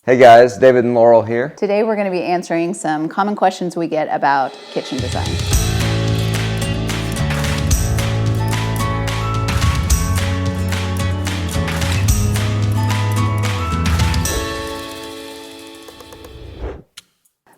Hey guys, David and Laurel here. Today we're going to be answering some common questions we get about kitchen design.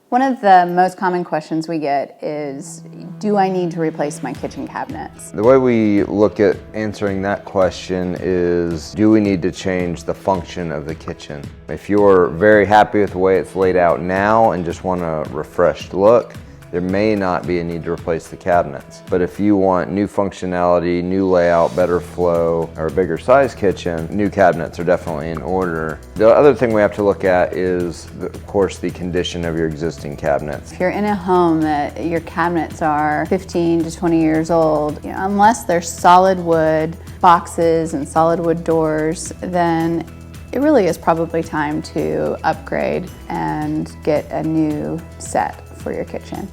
One of the most common questions we get is, do I need to replace my kitchen cabinets? The way we look at answering that question is, do we need to change the function of the kitchen? If you're very happy with the way it's laid out now and just want a refreshed look, there may not be a need to replace the cabinets. But if you want new functionality, new layout, better flow, or a bigger size kitchen, new cabinets are definitely in order. The other thing we have to look at is, of course, the condition of your existing cabinets. If you're in a home that your cabinets are 15 to 20 years old, unless they're solid wood boxes and solid wood doors, then it really is probably time to upgrade and get a new set for your kitchen.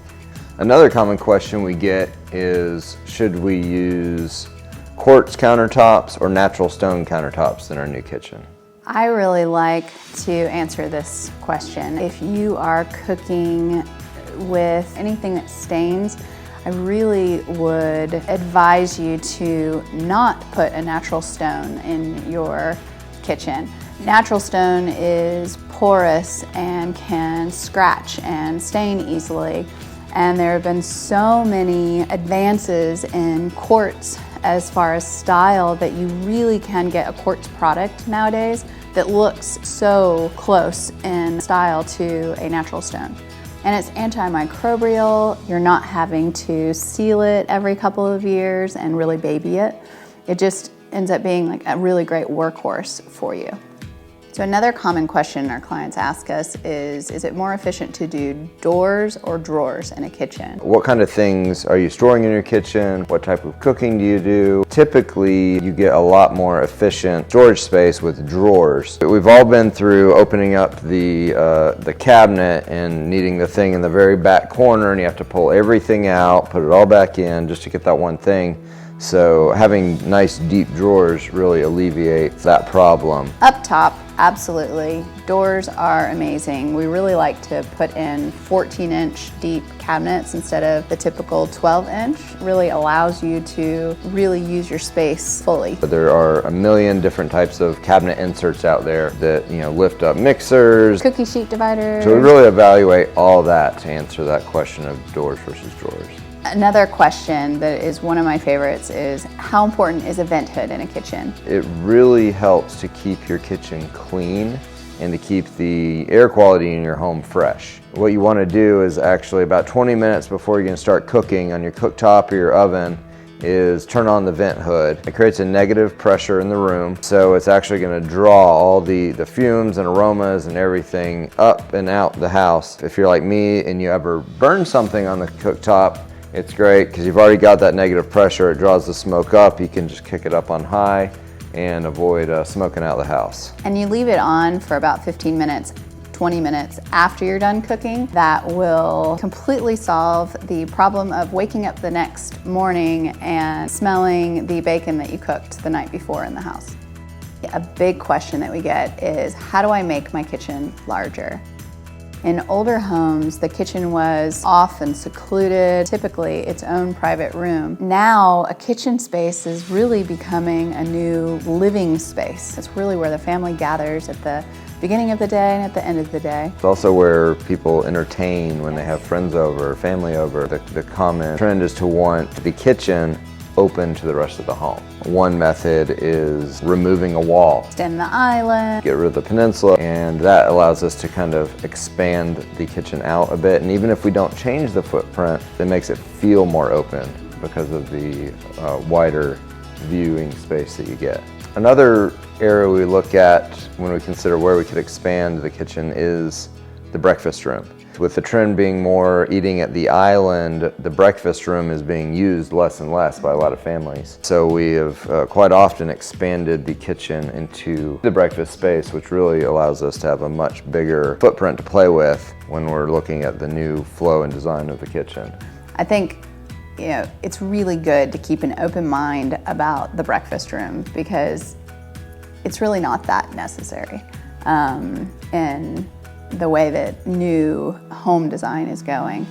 Another common question we get is, should we use quartz countertops or natural stone countertops in our new kitchen? I really like to answer this question. If you are cooking with anything that stains, I really would advise you to not put a natural stone in your kitchen. Natural stone is porous and can scratch and stain easily. And there have been so many advances in quartz as far as style that you really can get a quartz product nowadays that looks so close in style to a natural stone. And it's antimicrobial. You're not having to seal it every couple of years and really baby it. It just ends up being like a really great workhorse for you. So another common question our clients ask us is it more efficient to do doors or drawers in a kitchen? What kind of things are you storing in your kitchen? What type of cooking do you do? Typically, you get a lot more efficient storage space with drawers. We've all been through opening up the cabinet and needing the thing in the very back corner, and you have to pull everything out, put it all back in just to get that one thing. So having nice deep drawers really alleviates that problem. Up top, absolutely. Doors are amazing. We really like to put in 14-inch deep cabinets instead of the typical 12-inch. Really allows you to really use your space fully. But there are a million different types of cabinet inserts out there that lift up mixers, cookie sheet dividers. So we really evaluate all that to answer that question of doors versus drawers. Another question that is one of my favorites is, how important is a vent hood in a kitchen? It really helps to keep your kitchen clean and to keep the air quality in your home fresh. What you want to do is actually about 20 minutes before you're going to start cooking on your cooktop or your oven is turn on the vent hood. It creates a negative pressure in the room, so it's actually going to draw all the fumes and aromas and everything up and out the house. If you're like me and you ever burn something on the cooktop, it's great because you've already got that negative pressure. It draws the smoke up. You can just kick it up on high and avoid smoking out the house. And you leave it on for about 15 minutes, 20 minutes after you're done cooking. That will completely solve the problem of waking up the next morning and smelling the bacon that you cooked the night before in the house. A big question that we get is, how do I make my kitchen larger? In older homes, the kitchen was off and secluded, typically its own private room. Now, a kitchen space is really becoming a new living space. It's really where the family gathers at the beginning of the day and at the end of the day. It's also where people entertain when they have friends over, family over. The common trend is to want the kitchen open to the rest of the home. One method is removing a wall. Extend the island. Get rid of the peninsula, and that allows us to kind of expand the kitchen out a bit. And even if we don't change the footprint, it makes it feel more open because of the wider viewing space that you get. Another area we look at when we consider where we could expand the kitchen is the breakfast room. With the trend being more eating at the island, the breakfast room is being used less and less by a lot of families. So we have quite often expanded the kitchen into the breakfast space, which really allows us to have a much bigger footprint to play with when we're looking at the new flow and design of the kitchen. I think it's really good to keep an open mind about the breakfast room because it's really not that necessary. in the way that new home design is going.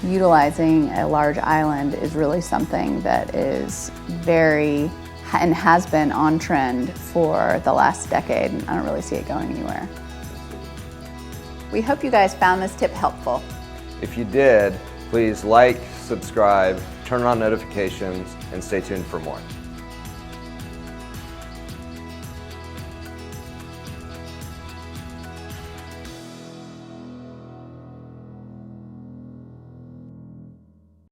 Utilizing a large island is really something that is very and has been on trend for the last decade, and I don't really see it going anywhere. We hope you guys found this tip helpful. If you did, please like, subscribe, turn on notifications, and stay tuned for more.